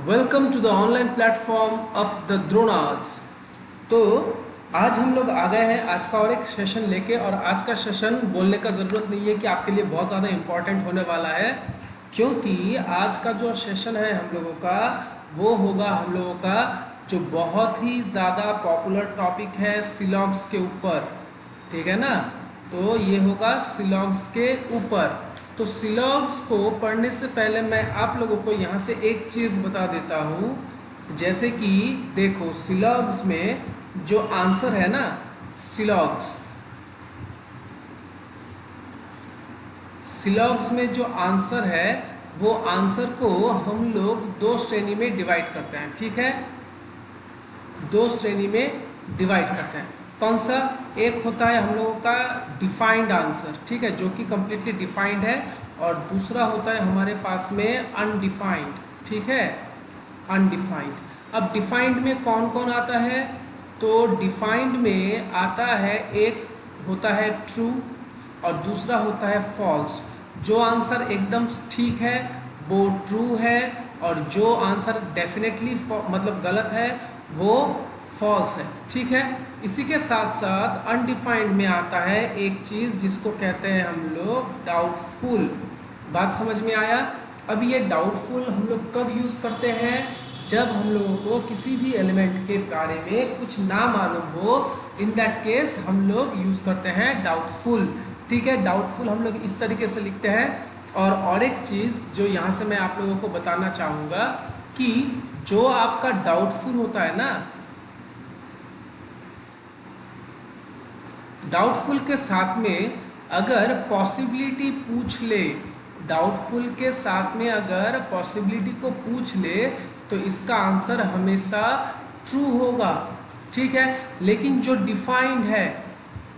Welcome to the online platform of the Dronas. तो आज हम लोग आ गए हैं आज का और एक सेशन लेके, और आज का सेशन बोलने का ज़रूरत नहीं है कि आपके लिए बहुत ज़्यादा इम्पॉर्टेंट होने वाला है, क्योंकि आज का जो सेशन है हम लोगों का वो होगा हम लोगों का जो बहुत ही ज़्यादा पॉपुलर टॉपिक है सिलॉग्स के ऊपर। ठीक है ना। तो ये होगा सिलॉग्स के ऊपर। तो सिलॉग्स को पढ़ने से पहले मैं आप लोगों को यहाँ से एक चीज़ बता देता हूँ। जैसे कि देखो, सिलॉग्स में जो आंसर है ना, सिलॉग्स में जो आंसर है वो आंसर को हम लोग दो श्रेणी में डिवाइड करते हैं। ठीक है, दो श्रेणी में डिवाइड करते हैं। कौन सा? एक होता है हम लोगों का डिफाइंड आंसर, ठीक है, जो कि कंप्लीटली डिफाइंड है, और दूसरा होता है हमारे पास में अनडिफाइंड। ठीक है, अनडिफाइंड। अब डिफाइंड में कौन कौन आता है? तो डिफाइंड में आता है, एक होता है ट्रू और दूसरा होता है फॉल्स। जो आंसर एकदम ठीक है वो ट्रू है, और जो आंसर डेफिनेटली मतलब गलत है वो फॉल्स है। ठीक है। इसी के साथ साथ अनडिफाइंड में आता है एक चीज़ जिसको कहते हैं हम लोग डाउटफुल। बात समझ में आया? अब ये डाउटफुल हम लोग कब यूज़ करते हैं? जब हम लोगों को किसी भी एलिमेंट के बारे में कुछ ना मालूम हो, इन दैट केस हम लोग यूज़ करते हैं डाउटफुल। ठीक है, डाउटफुल हम लोग इस तरीके से लिखते हैं। और एक चीज़ जो यहाँ से मैं आप लोगों को बताना चाहूँगा कि जो आपका डाउटफुल होता है ना, डाउटफुल के साथ में अगर पॉसिबिलिटी पूछ ले, डाउटफुल के साथ में अगर पॉसिबिलिटी को पूछ ले तो इसका आंसर हमेशा ट्रू होगा। ठीक है। लेकिन जो डिफाइंड है,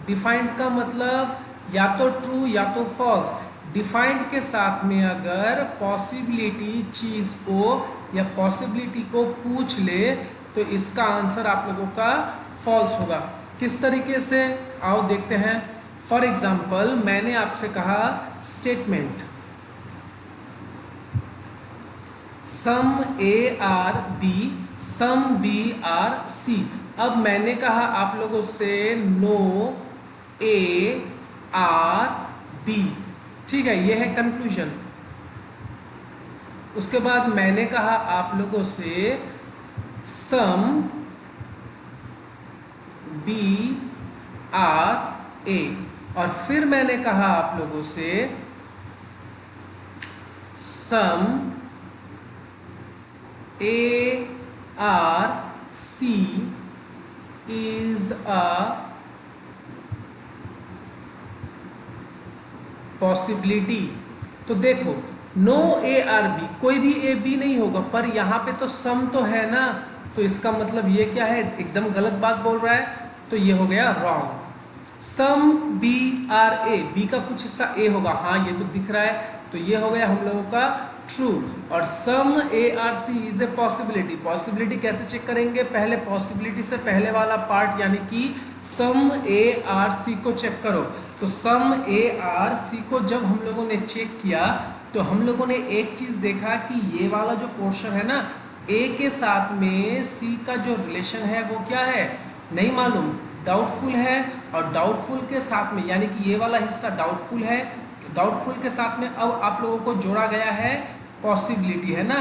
डिफाइंड का मतलब या तो ट्रू या तो फॉल्स। डिफाइंड के साथ में अगर पॉसिबिलिटी चीज़ को या पॉसिबिलिटी को पूछ ले तो इसका आंसर आप लोगों का फॉल्स होगा। किस तरीके से? आओ देखते हैं। फॉर एग्जाम्पल, मैंने आपसे कहा statement some A are B, some B are C. अब मैंने कहा आप लोगों से नो ए आर बी। ठीक है, ये है कंक्लूजन। उसके बाद मैंने कहा आप लोगों से सम बी आर ए, और फिर मैंने कहा आप लोगों से some A R C is a possibility. तो देखो, नो ए आर बी, कोई भी ए बी नहीं होगा, पर यहाँ पे तो सम तो है ना, तो इसका मतलब ये क्या है? एकदम गलत बात बोल रहा है, तो ये हो गया wrong. Some B are A, B का कुछ हिस्सा ए होगा, हाँ ये तो दिख रहा है, तो ये हो गया हम लोगों का ट्रू। और some A R C is a possibility. Possibility कैसे चेक करेंगे? पहले पॉसिबिलिटी से पहले वाला पार्ट यानी कि सम ए आर सी को चेक करो। तो सम ए आर सी को जब हम लोगों ने चेक किया तो हम लोगों ने एक चीज़ देखा कि ये वाला जो पोर्शन है ना, ए के साथ में सी का जो रिलेशन है वो क्या है? नहीं मालूम, डाउटफुल है। और डाउटफुल के साथ में यानी कि ये वाला हिस्सा डाउटफुल है, डाउटफुल के साथ में अब आप लोगों को जोड़ा गया है पॉसिबिलिटी, है ना।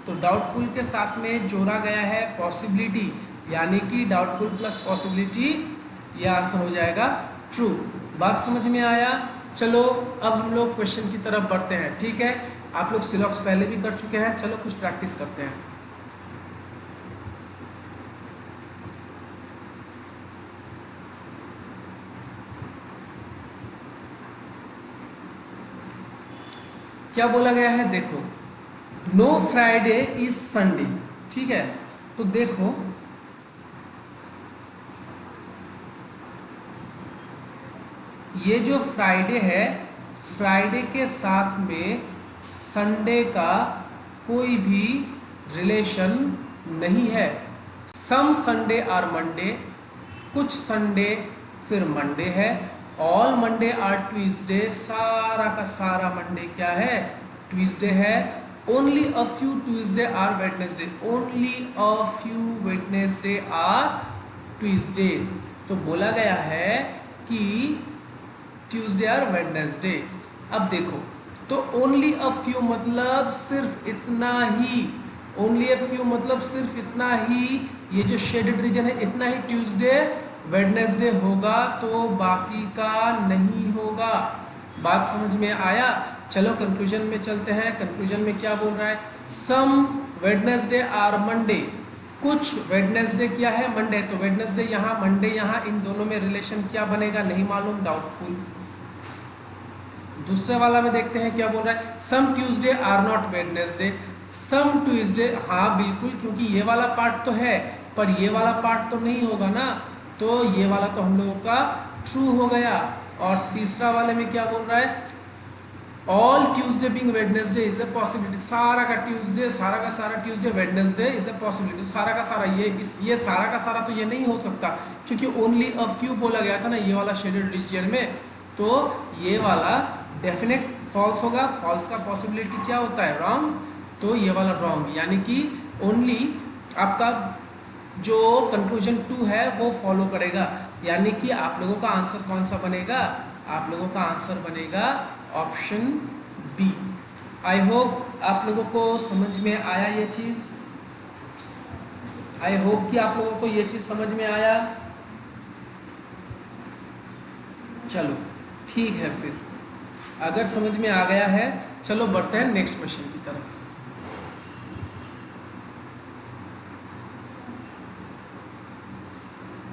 तो डाउटफुल के साथ में जोड़ा गया है पॉसिबिलिटी, यानी कि डाउटफुल प्लस पॉसिबिलिटी, ये आंसर हो जाएगा ट्रू। बात समझ में आया? चलो अब हम लोग क्वेश्चन की तरफ बढ़ते हैं। ठीक है, आप लोग सिलॉग्स पहले भी कर चुके हैं, चलो कुछ प्रैक्टिस करते हैं। क्या बोला गया है? देखो, नो फ्राइडे इज संडे। ठीक है, तो देखो ये जो फ्राइडे है, फ्राइडे के साथ में संडे का कोई भी रिलेशन नहीं है। सम संडे आर मंडे, कुछ संडे फिर मंडे है, ऑल मंडे आर ट्यूसडे, सारा का सारा मंडे क्या है? ट्यूसडे है। Only a few Tuesday are Wednesday, only a few Wednesday are Tuesday. तो बोला गया है कि ट्यूसडे और वेडनेसडे। अब देखो, तो ओनली अ फ्यू मतलब सिर्फ इतना ही, ओनली अ फ्यू मतलब सिर्फ इतना ही, ये जो शेडेड रीजन है इतना ही ट्यूसडे वेडनेसडे होगा, तो बाकी का नहीं होगा। बात समझ में आया? चलो कंक्लूजन में चलते हैं। कंक्लूजन में क्या बोल रहा है? सम वेडनेसडे आर मंडे, कुछ वेडनेसडे क्या है? मंडे। तो वेडनेसडे यहाँ, मंडे यहाँ, इन दोनों में रिलेशन क्या बनेगा? नहीं मालूम, डाउटफुल। दूसरे वाला में देखते हैं क्या बोल रहा है। Some Tuesday are not Wednesday, some Tuesday, हाँ बिल्कुल, क्योंकि ये वाला पार्ट तो है पर ये वाला पार्ट तो नहीं होगा ना, तो ये वाला तो हम लोगों का ट्रू हो गया। और तीसरा वाले में क्या बोल रहा है? All Tuesday being Wednesday is a possibility, सारा का ट्यूसडे, सारा का सारा Tuesday Wednesday is a possibility. सारा का सारा, ये सारा का सारा तो ये नहीं हो सकता, क्योंकि ओनली अ फ्यू बोला गया था ना ये वाला शेडेड रीजन में, तो ये वाला डेफिनेट फॉल्स होगा। फॉल्स का पॉसिबिलिटी क्या होता है? रॉन्ग। तो ये वाला रॉन्ग, यानी कि ओनली आपका जो कंक्लूजन 2 है वो फॉलो करेगा। यानी कि आप लोगों का आंसर कौन सा बनेगा? आप लोगों का आंसर बनेगा ऑप्शन बी। आई होप आप लोगों को समझ में आया ये चीज़। आई होप कि आप लोगों को ये चीज़ समझ में आया। चलो ठीक है, फिर अगर समझ में आ गया है, चलो बढ़ते हैं नेक्स्ट क्वेश्चन की तरफ।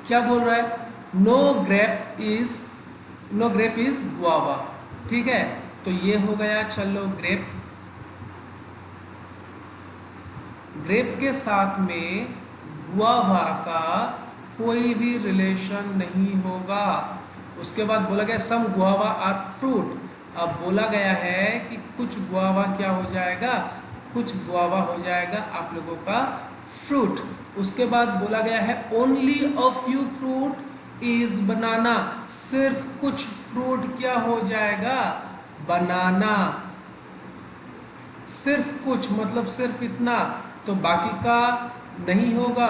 क्या बोल रहा है? No grape is guava. ठीक है, तो ये हो गया। चलो ग्रेप, ग्रेप के साथ में गुआवा का कोई भी रिलेशन नहीं होगा। उसके बाद बोला गया सम गुआवा आर फ्रूट। अब बोला गया है कि कुछ गुआवा क्या हो जाएगा? कुछ गुआवा हो जाएगा आप लोगों का फ्रूट। उसके बाद बोला गया है only a few fruit is banana, सिर्फ कुछ फ्रूट क्या हो जाएगा? बनाना। सिर्फ कुछ मतलब सिर्फ इतना, तो बाकी का नहीं होगा,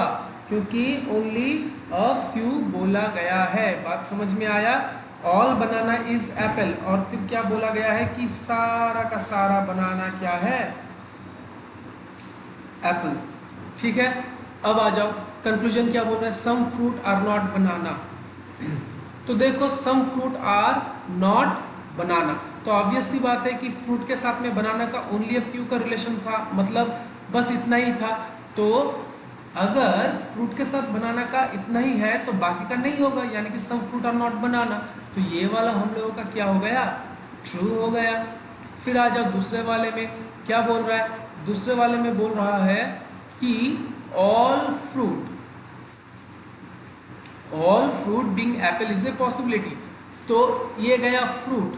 क्योंकि ओनली अ फ्यू बोला गया है। बात समझ में आया? ऑल बनाना इज एप्पल, और फिर क्या बोला गया है कि सारा का सारा बनाना क्या है? एप्पल। ठीक है, अब आ जाओ कंक्लूजन क्या बोल रहा है? सम फ्रूट आर नॉट बनाना। तो देखो सम फ्रूट आर नॉट बनाना, तो ऑब्वियस सी बात है कि फ्रूट के साथ में बनाना का ओनली अ फ्यू का रिलेशन था, मतलब बस इतना ही था। तो अगर फ्रूट के साथ बनाना का इतना ही है तो बाकी का नहीं होगा, यानी कि सम फ्रूट आर नॉट बनाना। तो ये वाला हम लोगों का क्या हो गया? ट्रू हो गया। फिर आ जाओ दूसरे वाले में, क्या बोल रहा है? दूसरे वाले में बोल रहा है कि all fruit being Apple is a possibility. तो ये गया फ्रूट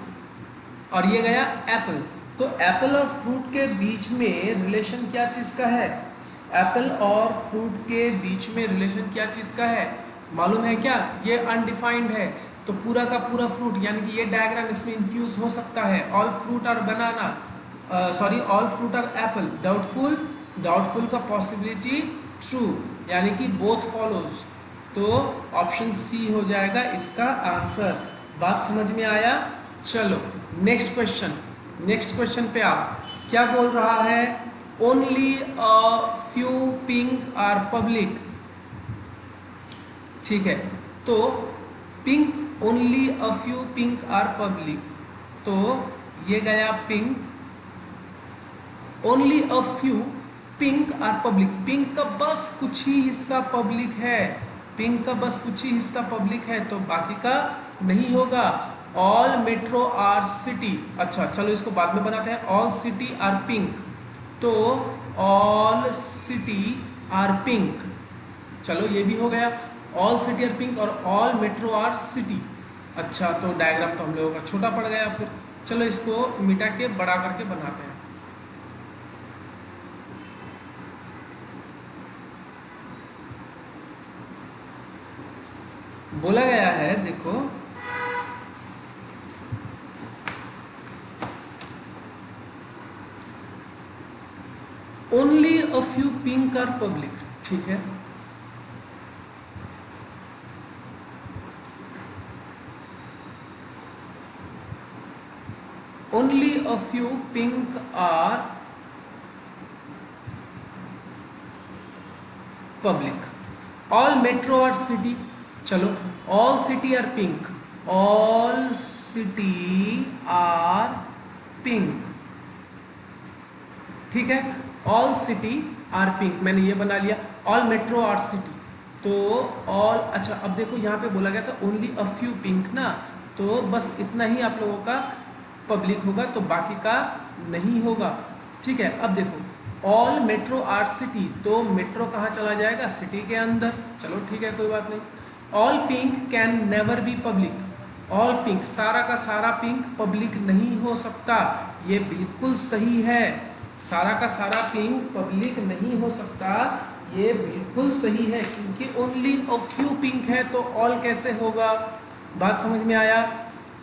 और ये गया एप्पल, तो एप्पल और फ्रूट के बीच में रिलेशन क्या चीज़ का है? एप्पल और फ्रूट के बीच में रिलेशन क्या चीज़ का है? मालूम है क्या? ये अनडिफाइंड है, तो पूरा का पूरा फ्रूट, यानी कि ये डायग्राम इसमें इन्फ्यूज हो सकता है। All fruit are banana, sorry all fruit are apple, doubtful, doubtful का पॉसिबिलिटी ट्रू, यानी कि बोथ फॉलोज, तो ऑप्शन सी हो जाएगा इसका आंसर। बात समझ में आया? चलो नेक्स्ट क्वेश्चन, नेक्स्ट क्वेश्चन पे आप क्या बोल रहा है? Only a few pink are public. ठीक है, तो pink, only a few pink are public, तो ये गया pink. Only a few pink are public, pink का बस कुछ ही हिस्सा पब्लिक है, पिंक का बस कुछ ही हिस्सा पब्लिक है, तो बाकी का नहीं होगा। ऑल मेट्रो आर सिटी, अच्छा चलो इसको बाद में बनाते हैं। ऑल सिटी आर पिंक, तो ऑल सिटी आर पिंक, चलो ये भी हो गया। ऑल सिटी आर पिंक और ऑल मेट्रो आर सिटी। अच्छा, तो डायग्राम तो हम लोगों का छोटा पड़ गया, फिर चलो इसको मिटा के बड़ा करके बनाते हैं। बोला गया है देखो, a few pink are public, ठीक है। Only a few pink are public. All metro are city, चलो all city are pink, all city are pink, ठीक है। ऑल सिटी आर पिंक मैंने ये बना लिया। ऑल मेट्रो आर सिटी, तो ऑल, अच्छा अब देखो यहाँ पे बोला गया था ओनली अ फ्यू पिंक ना, तो बस इतना ही आप लोगों का पब्लिक होगा, तो बाकी का नहीं होगा, ठीक है। अब देखो ऑल मेट्रो आर सिटी, तो मेट्रो कहाँ चला जाएगा, सिटी के अंदर, चलो ठीक है कोई बात नहीं। All pink can never be public, all pink सारा का सारा पिंक पब्लिक नहीं हो सकता, ये बिल्कुल सही है। सारा का सारा पिंक पब्लिक नहीं हो सकता, ये बिल्कुल सही है, क्योंकि ओनली अ फ्यू पिंक है, तो ऑल कैसे होगा। बात समझ में आया।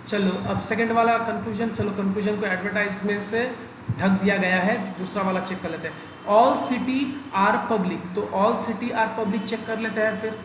चलो अब सेकंड वाला कंक्लूजन, चलो कंक्लूजन को एडवर्टाइजमेंट से ढक दिया गया है, दूसरा वाला चेक कर लेते हैं। ऑल सिटी आर पब्लिक, तो all city are public check कर लेते हैं फिर।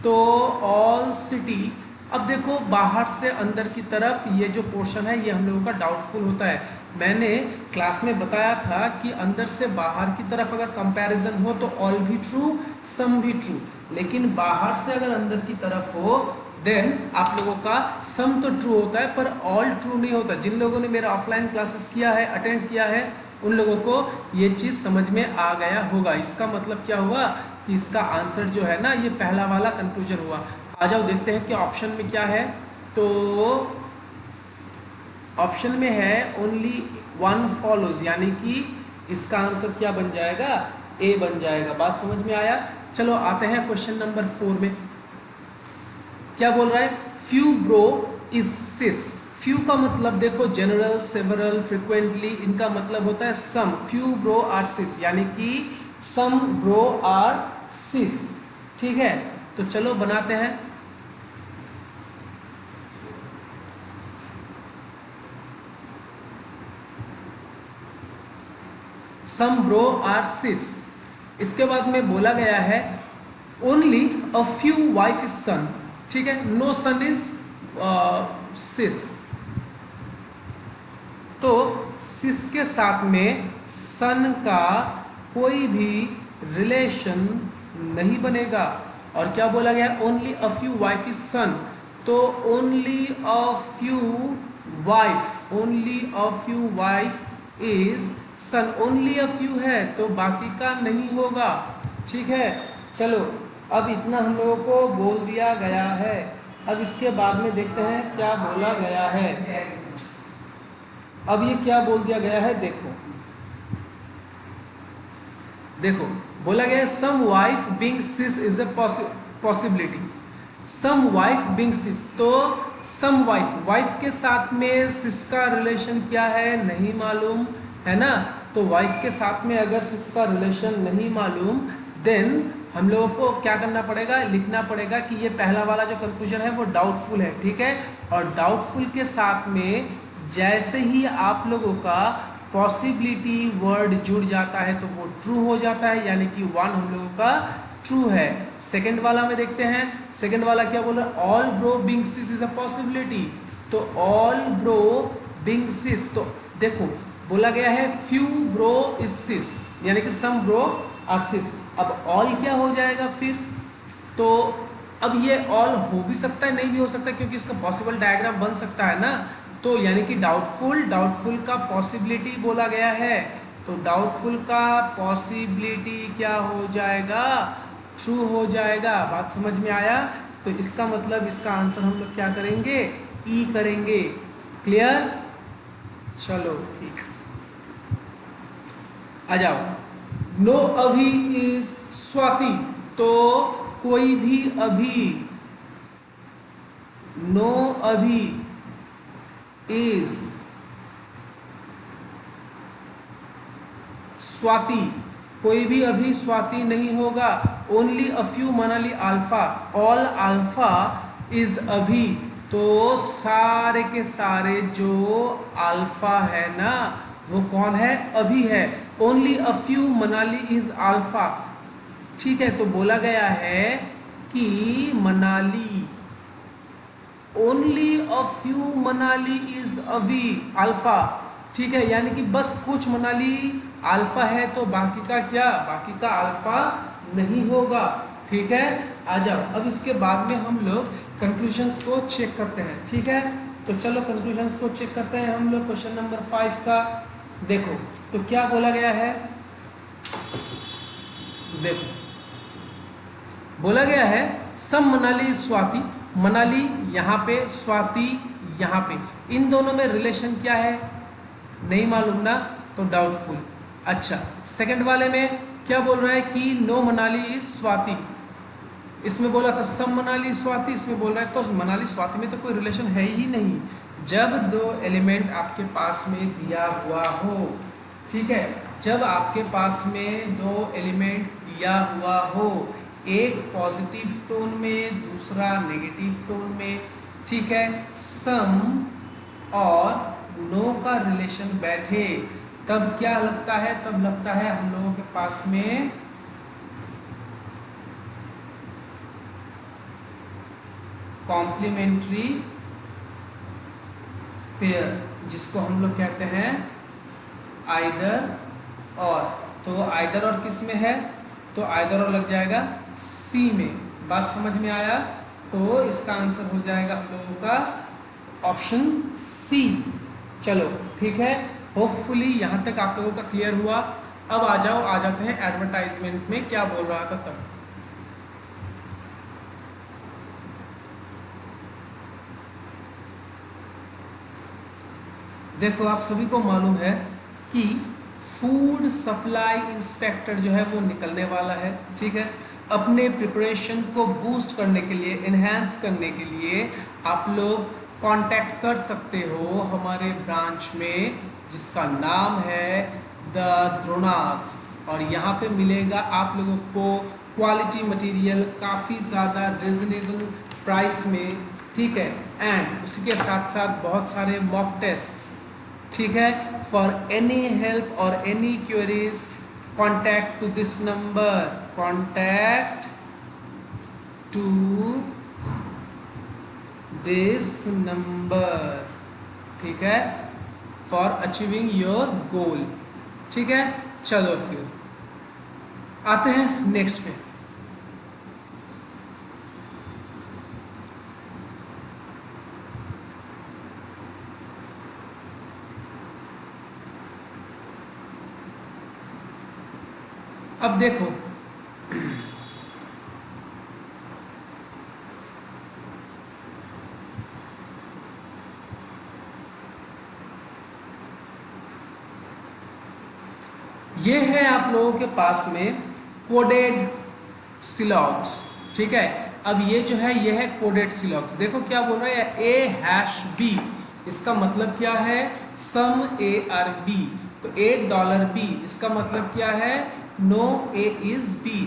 तो ऑल सिटी, अब देखो बाहर से अंदर की तरफ ये जो पोर्शन है ये हम लोगों का डाउटफुल होता है। मैंने क्लास में बताया था कि अंदर से बाहर की तरफ अगर कंपैरिजन हो तो ऑल भी ट्रू, सम भी ट्रू, लेकिन बाहर से अगर अंदर की तरफ हो देन आप लोगों का सम तो ट्रू होता है पर ऑल ट्रू नहीं होता। जिन लोगों ने मेरा ऑफलाइन क्लासेस किया है, अटेंड किया है, उन लोगों को ये चीज़ समझ में आ गया होगा। इसका मतलब क्या हुआ कि इसका आंसर जो है ना ये पहला वाला कंक्लूजन हुआ। आ जाओ देखते हैं कि ऑप्शन में क्या है। तो ऑप्शन में है ओनली वन फॉलोज, यानी कि इसका आंसर क्या बन जाएगा, ए बन जाएगा। बात समझ में आया। चलो आते हैं क्वेश्चन नंबर 4 में। क्या बोल रहा है, few bro is sis. Few का मतलब देखो जनरल, सेवरल, फ्रिक्वेंटली, इनका मतलब होता है सम। फ्यू ब्रो आर सिस, यानी कि सम ब्रो आर सिस, ठीक है। तो चलो बनाते हैं। Some bro are sis. इसके बाद में बोला गया है only a few wife is son, ठीक है। नो सन इज सिस, तो सिस के साथ में सन का कोई भी रिलेशन नहीं बनेगा। और क्या बोला गया, only a few wife is son, तो only a few wife, only a few wife is son, only a few है तो बाकी का नहीं होगा, ठीक है। चलो अब इतना हम लोगों को बोल दिया गया है। अब इसके बाद में देखते हैं क्या बोला गया है। अब ये क्या बोल दिया गया है, देखो देखो बोला गया है some wife being sis is a possibility. Some wife being sis, तो सम वाइफ, वाइफ के साथ में सिस का रिलेशन क्या है नहीं मालूम, है ना। तो वाइफ के साथ में अगर सिस का रिलेशन नहीं मालूम, देन हम लोगों को क्या करना पड़ेगा, लिखना पड़ेगा कि ये पहला वाला जो कंक्लूजन है वो डाउटफुल है, ठीक है। और डाउटफुल के साथ में जैसे ही आप लोगों का पॉसिबिलिटी वर्ड जुड़ जाता है तो वो ट्रू हो जाता है, यानी कि वन हम लोगों का ट्रू है। सेकंड वाला में देखते हैं, सेकंड वाला क्या बोल रहा है, all bro being sis is a possibility, तो ऑल ब्रो बीइंग सिस, तो देखो बोला गया है फ्यू ब्रो इज सिस, यानी कि सम ब्रो आर सिस। अब ऑल क्या हो जाएगा फिर, तो अब ये ऑल हो भी सकता है नहीं भी हो सकता, क्योंकि इसका पॉसिबल डायग्राम बन सकता है ना। तो यानी कि डाउटफुल, डाउटफुल का पॉसिबिलिटी बोला गया है, तो डाउटफुल का पॉसिबिलिटी क्या हो जाएगा, ट्रू हो जाएगा। बात समझ में आया। तो इसका मतलब इसका आंसर हम लोग क्या करेंगे, ई करेंगे। क्लियर, चलो ठीक, आ जाओ। नो अभी इज स्वाति, तो कोई भी अभी, नो अभी इज स्वाति, कोई भी अभी स्वाति नहीं होगा। Only a few Manali alpha, all alpha is अभी, तो सारे के सारे जो अल्फा है ना वो कौन है, अभी है। Only a few Manali is alpha. ठीक है, तो बोला गया है कि Manali, only a few Manali is अवी अल्फा। ठीक है, यानी कि बस कुछ मनाली अल्फा है, तो बाकी का क्या, बाकी का अल्फा नहीं होगा। ठीक है, आ जाओ अब इसके बाद में हम लोग कंक्लूजन्स को चेक करते हैं। ठीक है, तो चलो कंक्लूजन्स को चेक करते हैं हम लोग क्वेश्चन नंबर 5 का। देखो तो क्या बोला गया है, देखो बोला गया है सम मनाली स्वाति, मनाली यहाँ पे, स्वाति यहाँ पे, इन दोनों में रिलेशन क्या है नहीं मालूम ना, तो डाउटफुल। अच्छा, सेकंड वाले में क्या बोल रहा है कि नो मनाली इज स्वाति, इसमें बोला था सम मनाली स्वाति, इसमें बोल रहा है तो मनाली स्वाति में तो कोई रिलेशन है ही नहीं जब दो एलिमेंट आपके पास में दिया हुआ हो। ठीक है, जब आपके पास में दो एलिमेंट दिया हुआ हो, एक पॉजिटिव टोन में दूसरा नेगेटिव टोन में। ठीक है, सम और नो का रिलेशन बैठे तब क्या लगता है, तब लगता है हम लोगों के पास में कॉम्प्लीमेंट्री पेयर, जिसको हम लोग कहते हैं आइदर और। तो आइदर और किस में है, तो आइदर और लग जाएगा सी में। बात समझ में आया, तो इसका आंसर हो जाएगा हम लोगों का ऑप्शन सी। चलो ठीक है, होपफुली यहाँ तक आप लोगों का क्लियर हुआ। अब आ जाते हैं एडवर्टाइजमेंट में क्या बोल रहा था तब। देखो आप सभी को मालूम है कि फूड सप्लाई इंस्पेक्टर जो है वो निकलने वाला है। ठीक है, अपने प्रिपरेशन को बूस्ट करने के लिए, इन्हेंस करने के लिए आप लोग कांटेक्ट कर सकते हो हमारे ब्रांच में, जिसका नाम है द द्रोणास। और यहाँ पे मिलेगा आप लोगों को क्वालिटी मटेरियल काफ़ी ज़्यादा रिजनेबल प्राइस में। ठीक है, एंड उसी के साथ साथ बहुत सारे मॉक टेस्ट। ठीक है, फॉर एनी हेल्प और any queries contact to this number, contact to this number. ठीक है, फॉर अचीविंग योर गोल। ठीक है, चलो फिर आते हैं नेक्स्ट पे। अब देखो ये है आप लोगों के पास में कोडेड सिलॉग्स। ठीक है, अब ये जो है ये है कोडेड सिलॉग्स। देखो क्या बोल रहा है, ए हैश बी, इसका मतलब क्या है, सम ए आर बी। तो $8 B, इसका मतलब क्या है, no A is B,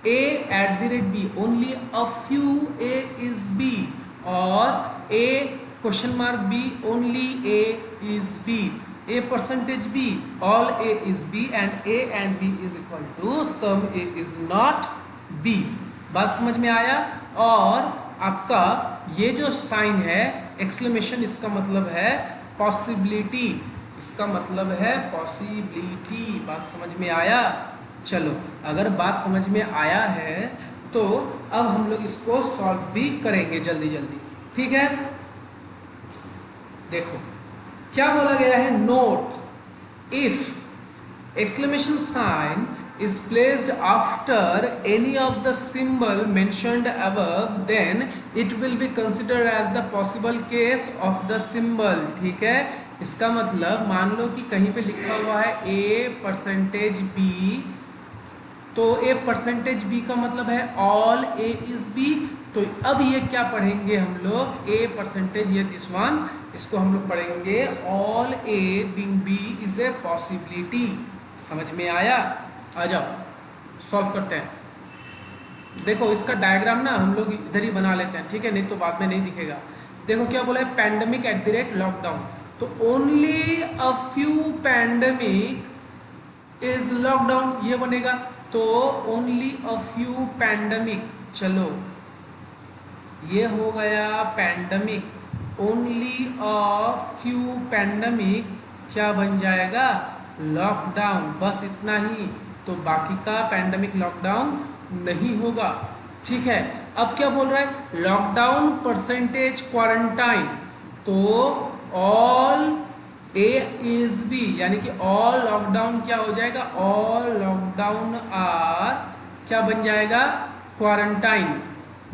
A at the rate B, only a few A is B, और A question mark B, only A is B, a percentage b, all a is b, and a and b is equal to sum a is not b। बात समझ में आया। और आपका ये जो sign है एक्सक्लेमेशन, इसका मतलब है पॉसिबिलिटी, इसका मतलब है पॉसिबिलिटी। बात समझ में आया। चलो अगर बात समझ में आया है तो अब हम लोग इसको सॉल्व भी करेंगे जल्दी जल्दी। ठीक है, देखो क्या बोला गया है, note if exclamation sign is placed after any of the symbol mentioned above, then it will be considered as the possible case of the symbol। ठीक है, इसका मतलब मान लो कि कहीं पे लिखा हुआ है a%b, तो a%b का मतलब है ऑल a is b। तो अब ये क्या पढ़ेंगे हम लोग, a% ये दिस वन, इसको हम लोग पढ़ेंगे all a being b is a possibility। समझ में आया। आ जाओ सॉल्व करते हैं। देखो इसका डायग्राम ना हम लोग इधर ही बना लेते हैं, ठीक है, नहीं तो बाद में नहीं दिखेगा। देखो क्या बोला है, pandemic at the rate lockdown. तो only a few pandemic is lockdown, ये बनेगा। तो ओनली अ फ्यू पैंडमिक, चलो ये हो गया pandemic, only a few pandemic क्या बन जाएगा, लॉकडाउन, बस इतना ही। तो बाकी का पैंडमिक लॉकडाउन नहीं होगा। ठीक है, अब क्या बोल रहा है, लॉकडाउन परसेंटेज क्वारंटाइन, तो ऑल ए इज बी, यानी कि ऑल लॉकडाउन क्या हो जाएगा, ऑल लॉकडाउन आर क्या बन जाएगा, क्वारंटाइन।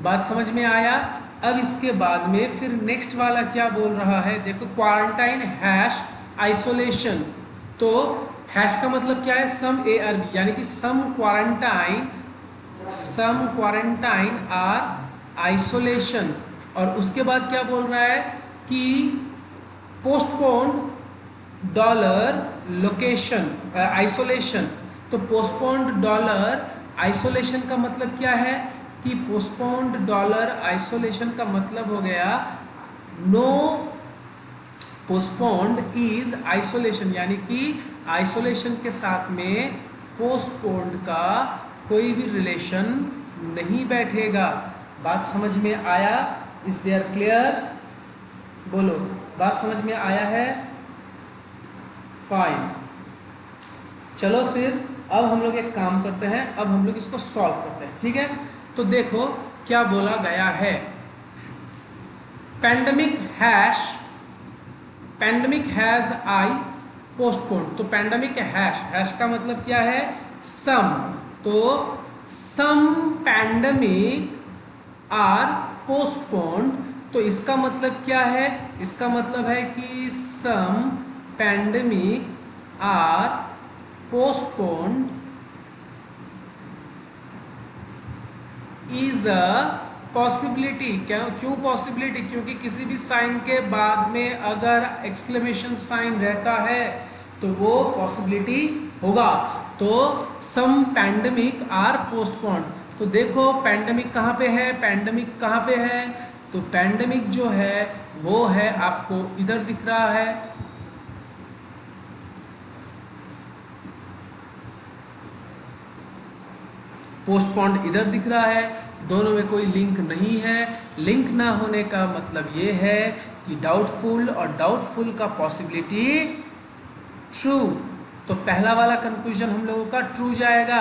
बात समझ में आया। अब इसके बाद में फिर नेक्स्ट वाला क्या बोल रहा है, देखो क्वारंटाइन हैश आइसोलेशन। तो हैश का मतलब क्या है, सम ए आर बी, यानी कि सम क्वारंटाइन आर आइसोलेशन। और उसके बाद क्या बोल रहा है कि पोस्टपोन्ड डॉलर लोकेशन आइसोलेशन। तो पोस्टपोन्ड डॉलर आइसोलेशन का मतलब क्या है कि पोस्टपोन्ड डॉलर आइसोलेशन का मतलब हो गया नो पोस्टपोन्ड इज आइसोलेशन, यानी कि आइसोलेशन के साथ में पोस्टपोन्ड का कोई भी रिलेशन नहीं बैठेगा। बात समझ में आया, इज देयर क्लियर, बोलो बात समझ में आया है, फाइन। चलो फिर अब हम लोग एक काम करते हैं, अब हम लोग इसको सॉल्व करते हैं, ठीक है। तो देखो क्या बोला गया है, पैंडमिक हैज आई पोस्टपोन्ड। तो पैंडमिक हैश का मतलब क्या है, सम। तो सम पैंडमिक आर पोस्टपोन्ड, तो इसका मतलब क्या है, इसका मतलब है कि some pandemic are postponed is a possibility. क्यों पॉसिबिलिटी, क्योंकि किसी भी साइन के बाद में अगर एक्सक्लेमेशन साइन रहता है तो वो पॉसिबिलिटी होगा। तो सम पैंडमिक आर पोस्टपोन्ड, तो देखो पैंडमिक कहाँ पे है, पैंडमिक कहाँ पे है, तो पैंडमिक जो है वो है आपको इधर दिख रहा है, पोस्टपोन्ड इधर दिख रहा है, दोनों में कोई लिंक नहीं है। लिंक ना होने का मतलब ये है कि डाउटफुल, और डाउटफुल का पॉसिबिलिटी ट्रू। तो पहला वाला कंक्लूजन हम लोगों का ट्रू जाएगा।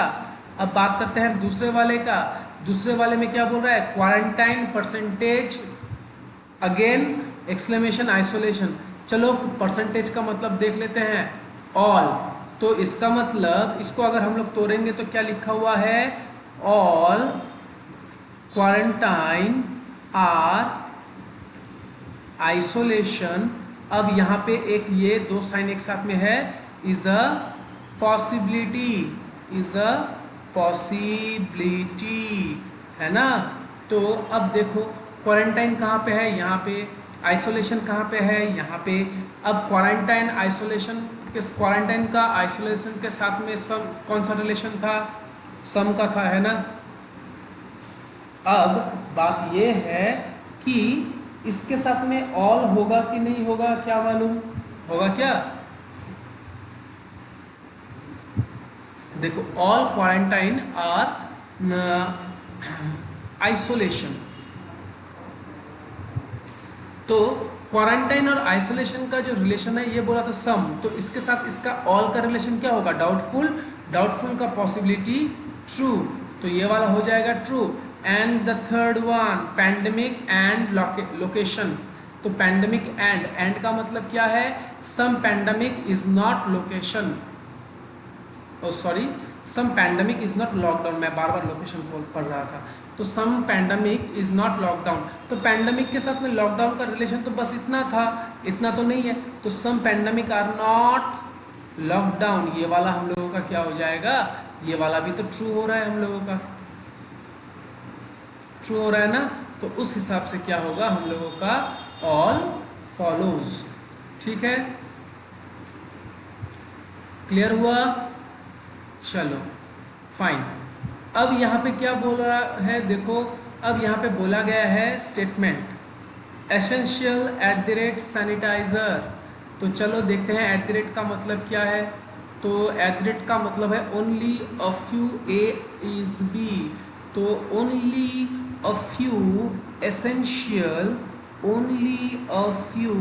अब बात करते हैं दूसरे वाले का। दूसरे वाले में क्या बोल रहा है, quarantine percentage, again exclamation isolation. चलो परसेंटेज का मतलब देख लेते हैं, ऑल। तो इसका मतलब इसको अगर हम लोग तोड़ेंगे तो क्या लिखा हुआ है, ऑल क्वारंटाइन आर आइसोलेशन। अब यहाँ पे एक ये दो साइन एक साथ में है, is a possibility, is a possibility, है ना। तो अब देखो क्वारंटाइन कहाँ पे है, यहाँ पे, आइसोलेशन कहाँ पे है, यहाँ पे। अब क्वारंटाइन आइसोलेशन के, क्वारंटाइन का आइसोलेशन के साथ में सम कौन सा रिलेशन था, सम का था, है ना। अब बात ये है कि इसके साथ में ऑल होगा कि नहीं होगा, क्या मालूम, होगा क्या। देखो ऑल क्वारंटाइन आर आइसोलेशन, तो क्वारंटाइन और आइसोलेशन का जो रिलेशन है ये बोला था सम, तो इसके साथ इसका ऑल का रिलेशन क्या होगा, डाउटफुल, डाउटफुल का पॉसिबिलिटी ट्रू, तो ये वाला हो जाएगा true. And the third one pandemic and location, तो पैंडमिक एंड का मतलब क्या है, some pandemic is not location, oh sorry, some pandemic is not lockdown, मैं बार बार लोकेशन पढ़ रहा था। तो some pandemic is not lockdown, तो पैंडमिक के साथ में लॉकडाउन का रिलेशन तो बस इतना था, इतना तो नहीं है। तो some pandemic are not lockdown, ये वाला हम लोगों का क्या हो जाएगा, ये वाला भी तो ट्रू हो रहा है, हम लोगों का ट्रू हो रहा है ना। तो उस हिसाब से क्या होगा, हम लोगों का ऑल फॉलोज, ठीक है, क्लियर हुआ, चलो फाइन। अब यहाँ पे क्या बोल रहा है, देखो अब यहाँ पे बोला गया है स्टेटमेंट एसेंशियल @ सैनिटाइज़र। तो चलो देखते हैं @ का मतलब क्या है। तो एट द रेट का मतलब है only a few, A is B, तो only a few essential, only a few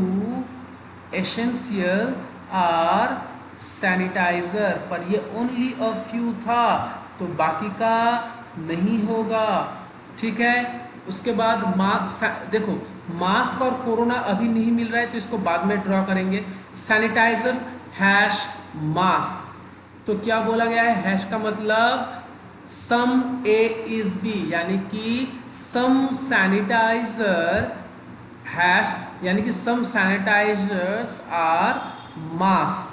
essential are sanitizer, पर ये ओनली अ फ्यू था तो बाकी का नहीं होगा। ठीक है, उसके बाद मास्क, देखो मास्क और कोरोना अभी नहीं मिल रहा है तो इसको बाद में ड्रॉ करेंगे। सैनिटाइजर हैश मास्क, तो क्या बोला गया है, हैश का मतलब सम ए इज बी, यानी कि सम सैनिटाइजर हैश, यानी कि सम सैनिटाइजर्स आर मास्क।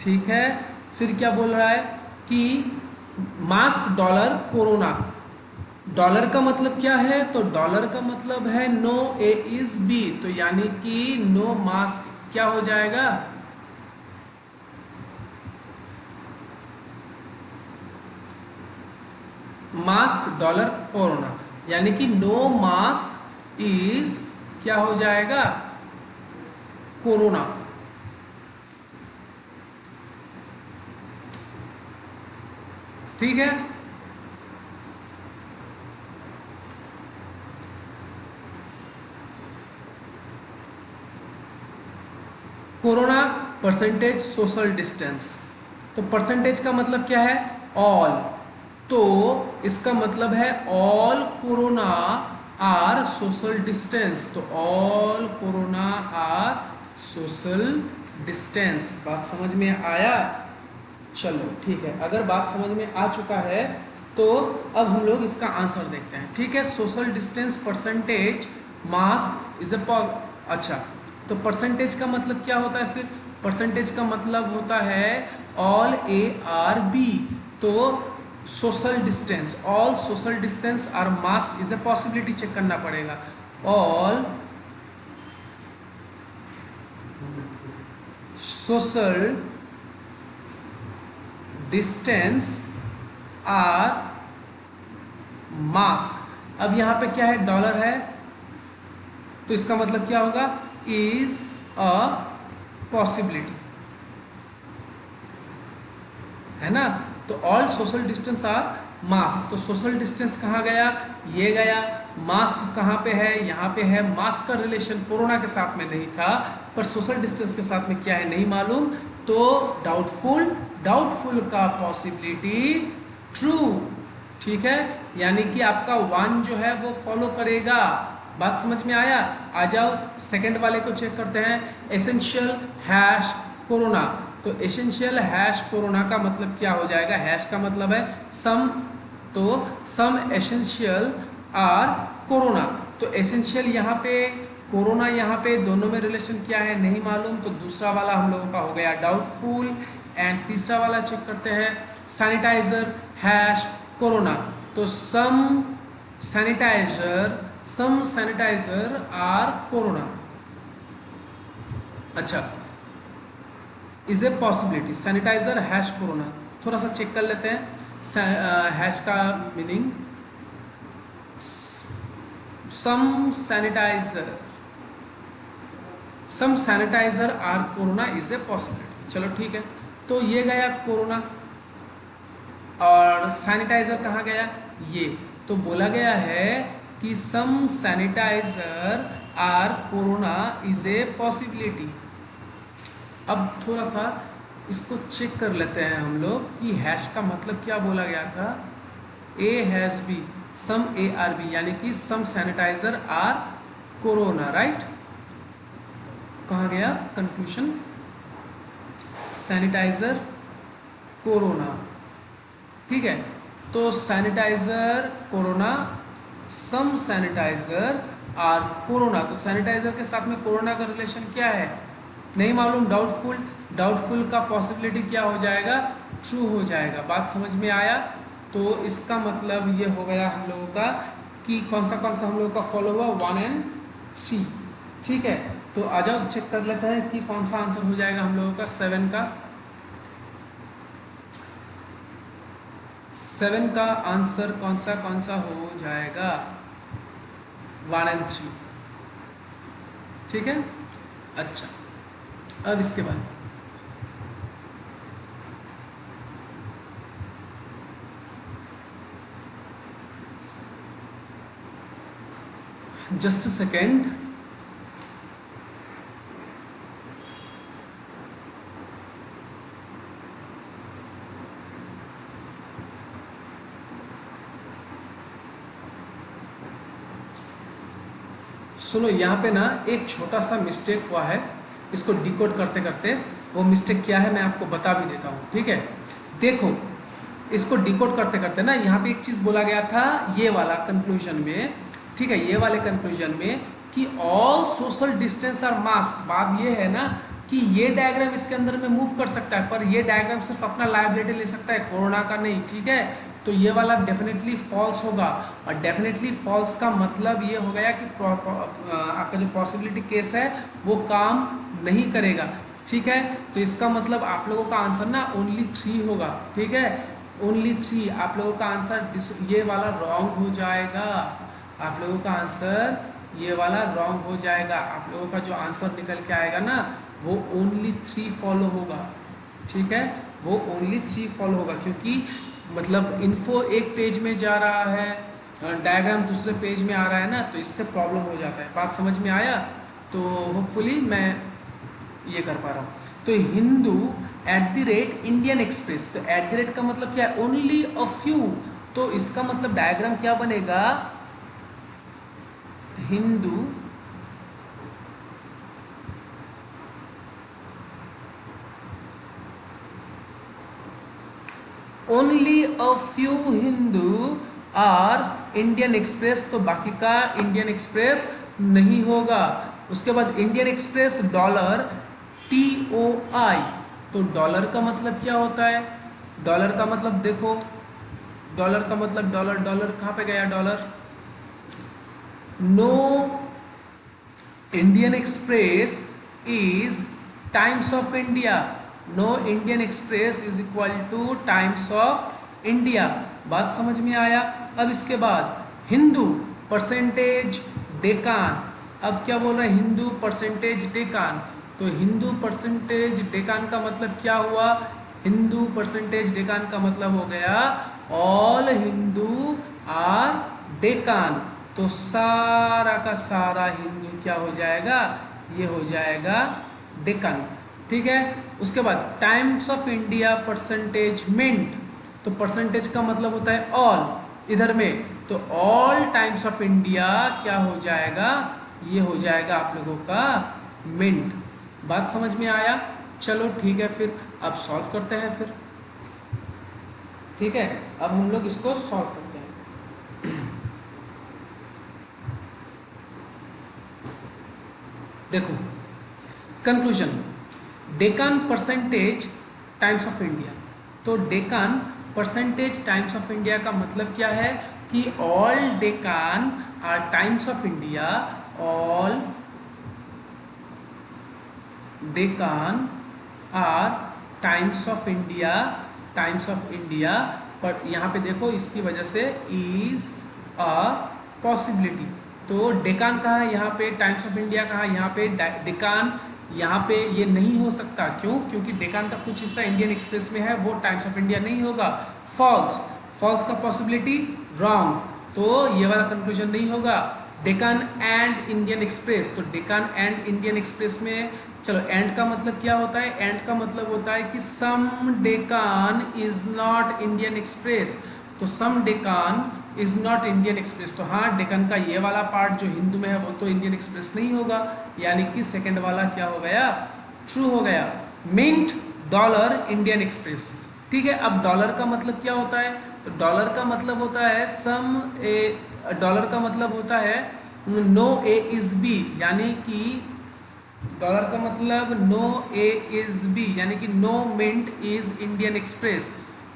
ठीक है, फिर क्या बोल रहा है कि मास्क डॉलर कोरोना, डॉलर का मतलब क्या है, तो डॉलर का मतलब है नो ए इज बी, तो यानी कि नो मास्क क्या हो जाएगा, मास्क डॉलर कोरोना, यानी कि नो मास्क इज क्या हो जाएगा, कोरोना। ठीक है, कोरोना परसेंटेज सोशल डिस्टेंस, तो परसेंटेज का मतलब क्या है, ऑल, तो इसका मतलब है all corona are social distance, तो all corona are social distance. बात समझ में आया, चलो ठीक है, अगर बात समझ में आ चुका है तो अब हम लोग इसका आंसर देखते हैं। ठीक है, social distance percentage mask is ए, अच्छा तो परसेंटेज का मतलब क्या होता है, फिर परसेंटेज का मतलब होता है ऑल ए आर बी, तो social distance, all social distance are mask is a possibility check करना पड़ेगा, all social distance are mask. अब यहाँ पे क्या है, डॉलर है, तो इसका मतलब क्या होगा, इज अ पॉसिबिलिटी, है ना, तो all social distance are mask, तो सोशल डिस्टेंस कहाँ गया, ये गया, मास्क कहाँ पे है, यहाँ पे है, मास्क का रिलेशन कोरोना के साथ में नहीं था पर सोशल डिस्टेंस के साथ में क्या है नहीं मालूम, तो डाउटफुल, डाउटफुल का पॉसिबिलिटी ट्रू। ठीक है, यानी कि आपका वन जो है वो फॉलो करेगा। बात समझ में आया, आ जाओ सेकंड वाले को चेक करते हैं, एसेंशियल हैश कोरोना, तो एसेंशियल हैश कोरोना का मतलब क्या हो जाएगा, हैश का मतलब है सम, तो सम एसेंशियल आर कोरोना, तो एसेंशियल यहाँ पे, कोरोना यहाँ पे, दोनों में रिलेशन क्या है नहीं मालूम, तो दूसरा वाला हम लोगों का हो गया डाउटफुल। एंड तीसरा वाला चेक करते हैं, सैनिटाइजर हैश कोरोना, तो सम सैनिटाइजर आर कोरोना। अच्छा, is a possibility, sanitiser hash corona, थोड़ा सा चेक कर लेते हैं हैश का meaning, some sanitiser are corona is a possibility. चलो ठीक है, तो ये गया कोरोना और सैनिटाइजर कहाँ गया, ये, तो बोला गया है कि some sanitiser are corona is a possibility. अब थोड़ा सा इसको चेक कर लेते हैं हम लोग कि हैश का मतलब क्या बोला गया था, A hash B some A are B, यानी कि some sanitiser are corona, right, कहाँ गया कंक्लूशन, सैनिटाइजर कोरोना। ठीक है, तो sanitizer corona, some sanitiser are corona, तो सैनिटाइजर के साथ में कोरोना का रिलेशन क्या है नहीं मालूम, डाउटफुल, डाउटफुल का पॉसिबिलिटी क्या हो जाएगा, ट्रू हो जाएगा। बात समझ में आया, तो इसका मतलब ये हो गया हम लोगों का कि कौन सा हम लोगों का फॉलो हुआ, 1 and 3। ठीक है, तो आ जाओ चेक कर लेते हैं कि कौन सा आंसर हो जाएगा हम लोगों का 7 का। 7 का आंसर कौन सा हो जाएगा, 1 and 3। ठीक है, अच्छा अब इसके बाद जस्ट सेकेंड। सुनो, यहाँ पे ना एक छोटा सा मिस्टेक हुआ है, इसको डिकोड करते करते। वो मिस्टेक क्या है मैं आपको बता भी देता हूँ, ठीक है। देखो, इसको डिकोड करते करते ना यहाँ पे एक चीज़ बोला गया था ये वाला कंक्लूजन में, ठीक है, ये वाले कंक्लूजन में कि all social distance are mask. बात ये है ना कि ये डायग्राम इसके अंदर में मूव कर सकता है, पर ये डायग्राम सिर्फ अपना लायबिलिटी ले सकता है, कोरोना का नहीं, ठीक है। तो ये वाला डेफिनेटली फॉल्स होगा, और डेफिनेटली फॉल्स का मतलब ये हो गया कि आपका जो पॉसिबिलिटी केस है वो काम नहीं करेगा, ठीक है। तो इसका मतलब आप लोगों का आंसर ना ओनली 3 होगा, ठीक है, ओनली 3। आप लोगों का आंसर ये वाला रॉन्ग हो जाएगा, आप लोगों का आंसर ये वाला रॉन्ग हो जाएगा। आप लोगों का जो आंसर निकल के आएगा ना वो ओनली 3 फॉलो होगा, ठीक है, वो ओनली 3 फॉलो होगा, क्योंकि मतलब इन्फो एक पेज में जा रहा है, डायग्राम दूसरे पेज में आ रहा है ना, तो इससे प्रॉब्लम हो जाता है। बात समझ में आया? तो होपफुली मैं ये कर पा रहा हूँ। तो हिंदू @इंडियन एक्सप्रेस, तो @ का मतलब क्या है? Only a few. तो इसका मतलब डायग्राम क्या बनेगा? Hindu only a few Hindu are Indian Express, तो बाकी का इंडियन एक्सप्रेस नहीं होगा। उसके बाद इंडियन एक्सप्रेस $TOI, तो डॉलर का मतलब क्या होता है? डॉलर का मतलब देखो, डॉलर का मतलब डॉलर, डॉलर कहाँ पे गया dollar? No Indian Express is Times of India, no Indian Express is equal to Times of India. बात समझ में आया? अब इसके बाद हिंदू परसेंटेज डेकान, अब क्या बोल रहे हैं? हिंदू परसेंटेज डेकान, तो हिंदू परसेंटेज डेकान का मतलब क्या हुआ? हिंदू परसेंटेज डेकान का मतलब हो गया ऑल हिंदू आर डेकान, तो सारा का सारा हिंदू क्या हो जाएगा? ये हो जाएगा डेक्कन, ठीक है। उसके बाद Times of India percentage mint, तो परसेंटेज का मतलब होता है ऑल इधर में, तो ऑल टाइम्स ऑफ इंडिया क्या हो जाएगा? ये हो जाएगा आप लोगों का मिंट। बात समझ में आया? चलो ठीक है, फिर अब सॉल्व करते हैं फिर, ठीक है। अब हम लोग इसको सॉल्व करते हैं। देखो conclusion, Deccan percentage Times of India, तो Deccan percentage Times of India का मतलब क्या है कि all Deccan are Times of India, all Deccan are Times of India, Times of India. पर यहाँ पे देखो इसकी वजह से इज अ पॉसिबिलिटी, तो डेकान कहाँ है? यहाँ पे टाइम्स ऑफ इंडिया कहाँ है? यहाँ पे डेकान, यहाँ पे ये नहीं हो सकता, क्यों? क्योंकि डेकान का कुछ हिस्सा इंडियन एक्सप्रेस में है, वो टाइम्स ऑफ इंडिया नहीं होगा। फॉल्स, फॉल्स का पॉसिबिलिटी रॉन्ग, तो ये वाला कंक्लूजन नहीं होगा। डेकान एंड इंडियन एक्सप्रेस, तो डेकान एंड इंडियन एक्सप्रेस में, चलो एंड का मतलब क्या होता है? एंड का मतलब होता है कि some Deccan is not Indian Express, तो some Deccan is not Indian Express, तो हाँ डेक्कन का ये वाला पार्ट जो हिंदू में है वो तो इंडियन एक्सप्रेस नहीं होगा, यानी कि सेकंड वाला क्या हो गया? ट्रू हो गया। मिंट डॉलर इंडियन एक्सप्रेस, ठीक है। अब डॉलर का मतलब क्या होता है? तो डॉलर का मतलब होता है सम ए, डॉलर का मतलब होता है नो ए इज बी, यानी कि डॉलर का मतलब नो ए इज बी, यानी कि no Mint is Indian Express,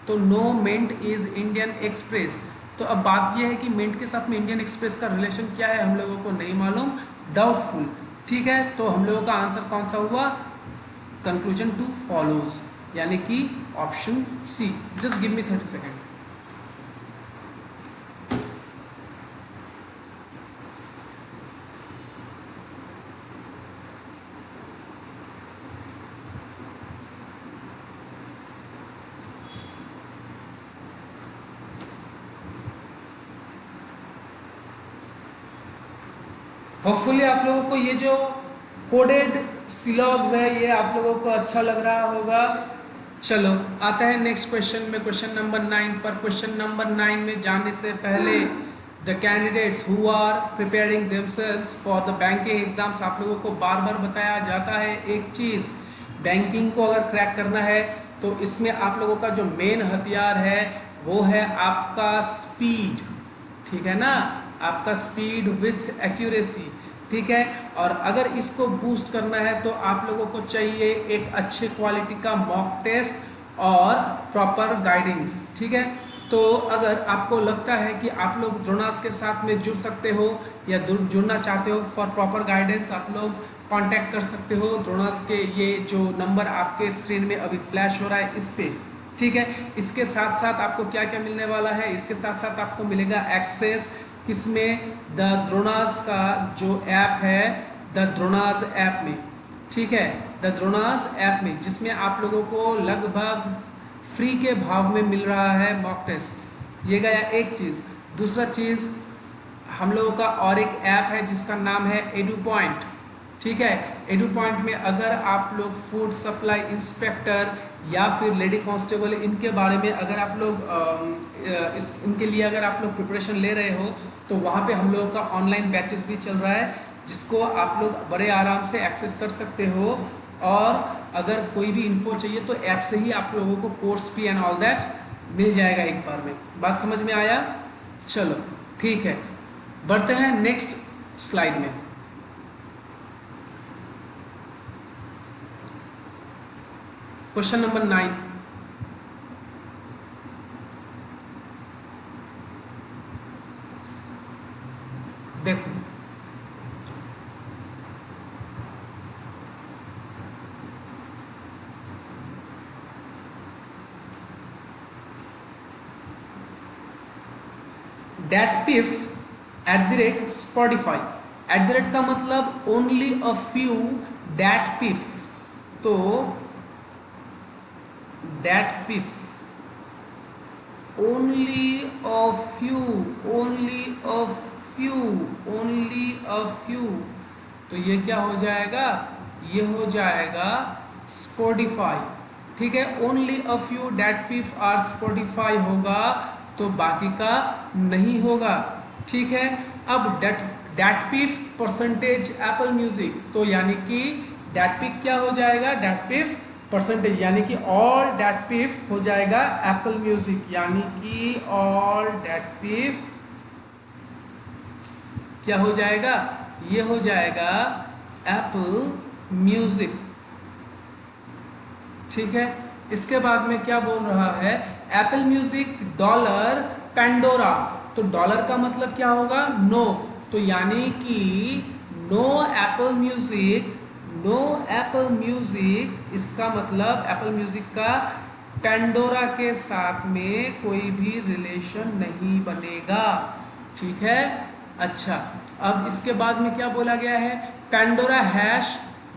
तो no Mint is Indian Express. तो अब बात यह है कि मिंट के साथ में इंडियन एक्सप्रेस का रिलेशन क्या है हम लोगों को नहीं मालूम, डाउटफुल, ठीक है। तो हम लोगों का आंसर कौन सा हुआ? कंक्लूजन 2 फॉलोज, यानी कि option C. Just give me 30 second. Hopefully आप लोगों को ये जो कोडेड सिलॉग्स है ये आप लोगों को अच्छा लग रहा होगा। चलो आता है नेक्स्ट क्वेश्चन में, क्वेश्चन नंबर 9 पर। क्वेश्चन नंबर 9 में जाने से पहले the candidates who are preparing themselves for the banking exams, आप लोगों को बार बार बताया जाता है एक चीज़, बैंकिंग को अगर क्रैक करना है तो इसमें आप लोगों का जो मेन हथियार है वो है आपका स्पीड, ठीक है ना, आपका स्पीड विथ एक्यूरेसी, ठीक है। और अगर इसको बूस्ट करना है तो आप लोगों को चाहिए एक अच्छे क्वालिटी का मॉक टेस्ट और प्रॉपर गाइडेंस, ठीक है। तो अगर आपको लगता है कि आप लोग द्रोणास के साथ में जुड़ सकते हो या जुड़ना चाहते हो फॉर प्रॉपर गाइडेंस, आप लोग कांटेक्ट कर सकते हो द्रोणास के ये जो नंबर आपके स्क्रीन में अभी फ्लैश हो रहा है इस पे, ठीक है। इसके साथ साथ आपको क्या क्या मिलने वाला है, इसके साथ साथ आपको मिलेगा एक्सेस किसमें, द द्रोणास का जो ऐप है, द द्रोणास ऐप में, ठीक है, द द्रोणास ऐप में, जिसमें आप लोगों को लगभग फ्री के भाव में मिल रहा है मॉक टेस्ट। ये गया एक चीज़। दूसरा चीज़ हम लोगों का और एक ऐप है जिसका नाम है एडू पॉइंट, ठीक है। एडू पॉइंट में अगर आप लोग फूड सप्लाई इंस्पेक्टर या फिर लेडी कांस्टेबल इनके बारे में अगर आप लोग इनके लिए अगर आप लोग प्रिपरेशन ले रहे हो तो वहाँ पे हम लोगों का ऑनलाइन बैचेस भी चल रहा है जिसको आप लोग बड़े आराम से एक्सेस कर सकते हो। और अगर कोई भी इन्फो चाहिए तो ऐप से ही आप लोगों को course fee and all that मिल जाएगा एक बार में। बात समझ में आया? चलो ठीक है, बढ़ते हैं नेक्स्ट स्लाइड में। क्वेश्चन नंबर 9, देखो datpiff@spotify, @ का मतलब ओनली अ फ्यू datpiff, तो datpiff only a few, only a few, only a few, तो ये क्या हो जाएगा, ये हो जाएगा स्पॉटिफाई, ठीक है। ओनली अ फ्यू datpiff और स्पॉटिफाई होगा तो बाकी का नहीं होगा, ठीक है। अब datpiff परसेंटेज एप्पल म्यूजिक, तो यानी कि datpiff क्या हो जाएगा, datpiff परसेंटेज यानी कि ऑल datpiff हो जाएगा एप्पल म्यूजिक, यानी कि ऑल datpiff क्या हो जाएगा, ये हो जाएगा एप्पल म्यूजिक, ठीक है। इसके बाद में क्या बोल रहा है, एप्पल म्यूजिक डॉलर पैंडोरा, तो डॉलर का मतलब क्या होगा, नो, तो यानी कि no apple music, no apple music, इसका मतलब एप्पल म्यूजिक का पैंडोरा के साथ में कोई भी रिलेशन नहीं बनेगा, ठीक है। अच्छा, अब इसके बाद में क्या बोला गया है, पैंडोरा हैश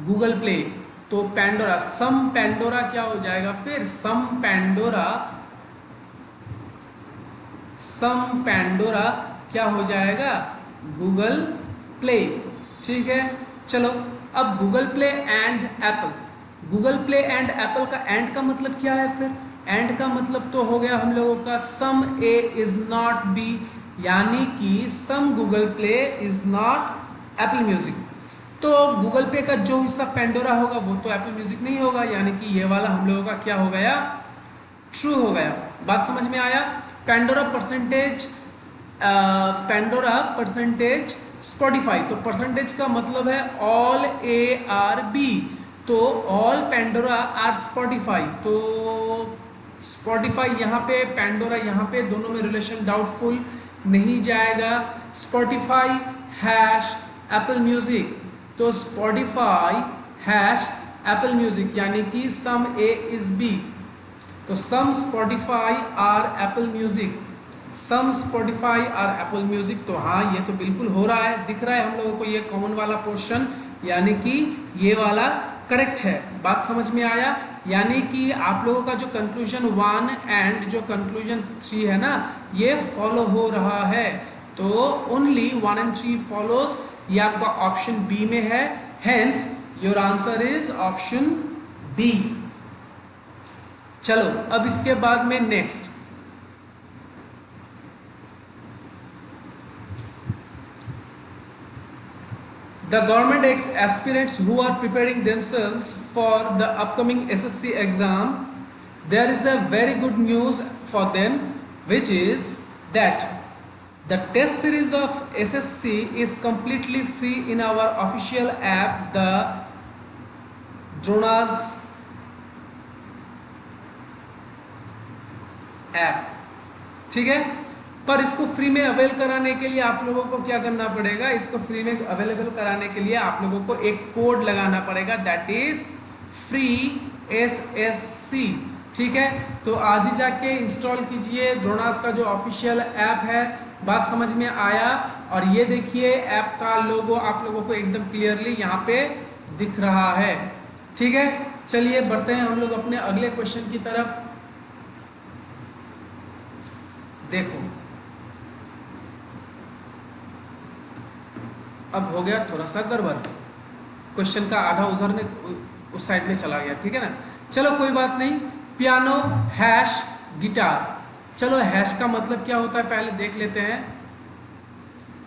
गूगल प्ले, तो पैंडोरा सम पैंडोरा क्या हो जाएगा, फिर सम पैंडोरा क्या हो जाएगा, गूगल प्ले, ठीक है। चलो अब Google play and Apple, Google play and Apple का एंड का मतलब क्या है, फिर एंड का मतलब तो हो गया हम लोगों का sum A is not B, यानी कि sum Google Play is not Apple Music, तो गूगल पे का जो हिस्सा पैंडोरा होगा वो तो एप्पल म्यूजिक नहीं होगा, यानी कि ये वाला हम लोगों का क्या हो गया, ट्रू हो गया। बात समझ में आया? पैंडोरा परसेंटेज स्पॉटिफाई, तो परसेंटेज का मतलब है ऑल ARB, तो ऑल पैंडोरा आर स्पॉटिफाई, तो स्पॉटिफाई यहाँ पे, पैंडोरा यहाँ पे, दोनों में रिलेशन डाउटफुल नहीं जाएगा। स्पॉटिफाई हैश एप्पल म्यूजिक, तो स्पॉटिफाई हैश एप्पल म्यूजिक यानी कि सम ए इज बी, तो sum Spotify or Apple Music, sum Spotify or Apple Music, तो हाँ ये तो बिल्कुल हो रहा है, दिख रहा है हम लोगों को ये कॉमन वाला पोर्शन, यानी कि ये वाला करेक्ट है। बात समझ में आया? यानी कि आप लोगों का जो कंक्लूजन 1 एंड जो कंक्लूजन 3 है ना, ये फॉलो हो रहा है, तो ओनली 1 and 3 फॉलोज ये आपका ऑप्शन बी में है, hence your answer is option B. चलो अब इसके बाद में next, the government aspirants who are preparing themselves for the upcoming SSC exam, there is a very good news for them, which is that the test series of SSC is completely free in our official app, the Dronas app। ठीक है, पर इसको free में avail कराने के लिए आप लोगों को क्या करना पड़ेगा, इसको फ्री में अवेलेबल कराने के लिए आप लोगों को एक कोड लगाना पड़ेगा, दैट इज फ्री SSC। ठीक है, तो आज ही जाके इंस्टॉल कीजिए द्रोणास का जो ऑफिशियल ऐप है। बात समझ में आया? और ये देखिए ऐप का लोगो आप लोगों को एकदम क्लियरली यहाँ पे दिख रहा है। ठीक है, चलिए बढ़ते हैं हम लोग अपने अगले क्वेश्चन की तरफ। देखो अब हो गया थोड़ा सा गड़बड़, क्वेश्चन का आधा उधर ने उस साइड में चला गया। ठीक है ना, चलो कोई बात नहीं। पियानो हैश गिटार, चलो हैश का मतलब क्या होता है पहले देख लेते हैं।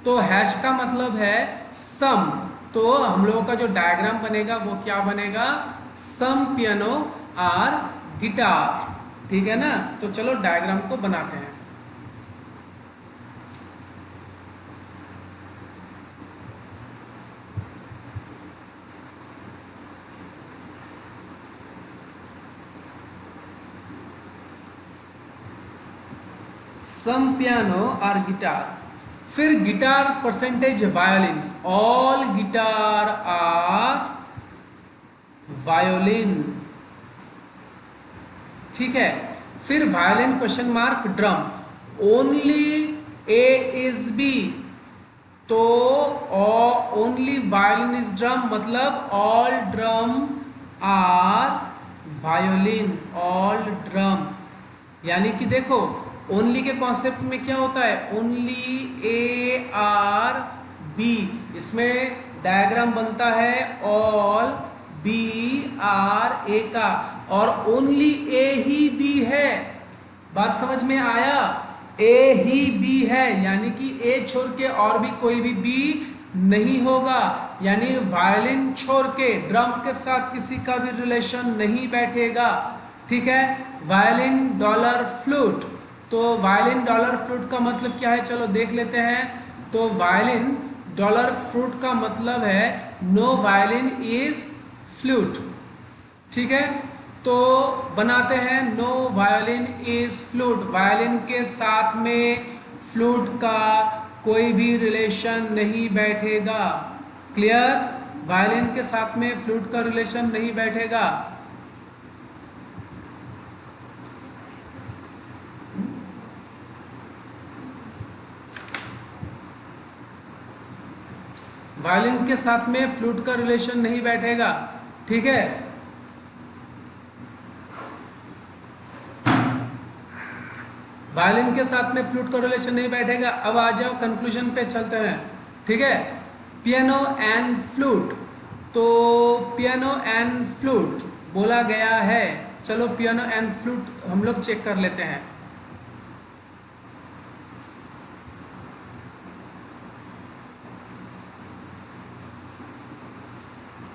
तो हैश का मतलब है सम, तो हम लोगों का जो डायग्राम बनेगा वो क्या बनेगा, सम पियानो आर गिटार। ठीक है ना, तो चलो डायग्राम को बनाते हैं। सम पियानो और गिटार, फिर guitar percentage violin, all guitar are violin. ठीक है, फिर violin question mark drum, only A is B, तो ओनली वायोलिन इज ड्रम, मतलब all drum are violin, all drum. यानी कि देखो ओनली के कॉन्सेप्ट में क्या होता है, ओनली ए आर बी, इसमें डायग्राम बनता है ऑल बी आर ए का, और ओनली ए ही बी है। बात समझ में आया, ए ही बी है, यानी कि ए छोड़ के और भी कोई भी बी नहीं होगा, यानी वायलिन छोड़ के ड्रम के साथ किसी का भी रिलेशन नहीं बैठेगा। ठीक है, वायलिन डॉलर फ्लूट, तो वायलिन डॉलर फ्लूट का मतलब क्या है, चलो देख लेते हैं। तो वायलिन डॉलर फ्लूट का मतलब है नो वायलिन इज फ्लूट। ठीक है, तो बनाते हैं no violin is flute, violin के साथ में फ्लूट का कोई भी रिलेशन नहीं बैठेगा। क्लियर, वायलिन के साथ में फ्लूट का रिलेशन नहीं बैठेगा। वायलिन के साथ में फ्लूट का रिलेशन नहीं बैठेगा। ठीक है, वायलिन के साथ में फ्लूट का रिलेशन नहीं बैठेगा। अब आ जाओ कंक्लूजन पे चलते हैं। ठीक है, पियानो एंड फ्लूट, तो पियानो एंड फ्लूट बोला गया है, चलो पियानो एंड फ्लूट हम लोग चेक कर लेते हैं।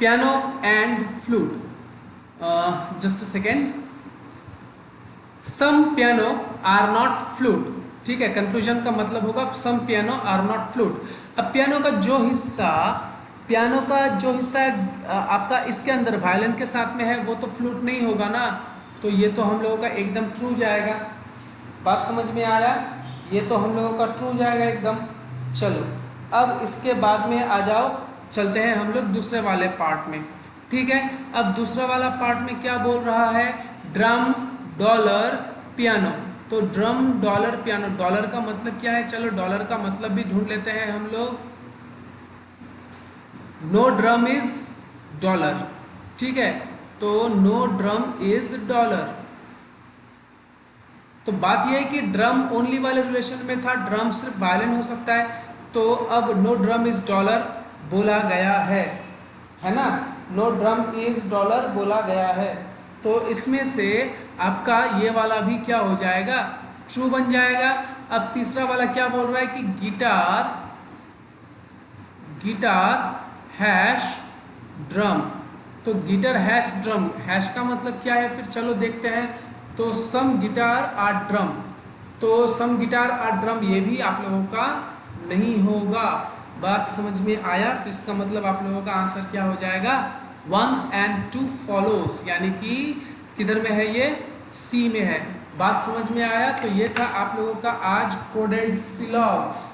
Piano and flute, just a second, some piano are not flute. ठीक है, कंक्लूजन का मतलब होगा some piano are not flute. अब पियानो का जो हिस्सा आपका इसके अंदर वायलिन के साथ में है वो तो फ्लूट नहीं होगा ना, तो ये तो हम लोगों का एकदम ट्रू जाएगा। बात समझ में आया, ये तो हम लोगों का ट्रू जाएगा एकदम। चलो अब इसके बाद में आ जाओ, चलते हैं हम लोग दूसरे वाले पार्ट में। ठीक है, अब दूसरा वाला पार्ट में क्या बोल रहा है, ड्रम डॉलर पियानो, तो ड्रम डॉलर पियानो, डॉलर का मतलब क्या है, चलो डॉलर का मतलब भी ढूंढ लेते हैं हम लोग। No drum is dollar. ठीक है, तो नो ड्रम इज डॉलर। तो बात यह है कि ड्रम ओनली वाले रिलेशन में था, ड्रम सिर्फ वायलिन हो सकता है, तो अब नो ड्रम इज डॉलर। बोला गया है ना, नो ड्रम इज डॉलर बोला गया है। तो इसमें से आपका ये वाला भी क्या हो जाएगा, ट्रू बन जाएगा। अब तीसरा वाला क्या बोल रहा है कि गिटार हैश ड्रम। तो गिटार हैश ड्रम, हैश का मतलब क्या है फिर चलो देखते हैं। तो सम गिटार आर ड्रम, तो सम गिटार आर ड्रम ये भी आप लोगों का नहीं होगा। बात समझ में आया? तो इसका मतलब आप लोगों का आंसर क्या हो जाएगा, 1 and 2 फॉलोज, यानी कि किधर में है ये, सी में है। बात समझ में आया? तो ये था आप लोगों का आज कोडेड सिलॉग्स,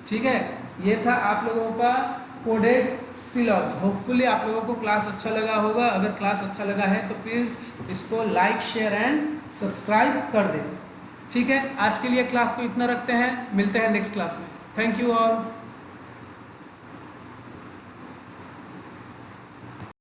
ठीक है, ये था आप लोगों का कोडेड सिलॉग्स। होपफुली आप लोगों को क्लास अच्छा लगा होगा। अगर क्लास अच्छा लगा है तो प्लीज़ इसको लाइक शेयर एंड सब्सक्राइब कर दें। ठीक है, आज के लिए क्लास को इतना रखते हैं, मिलते हैं नेक्स्ट क्लास में। Thank you all.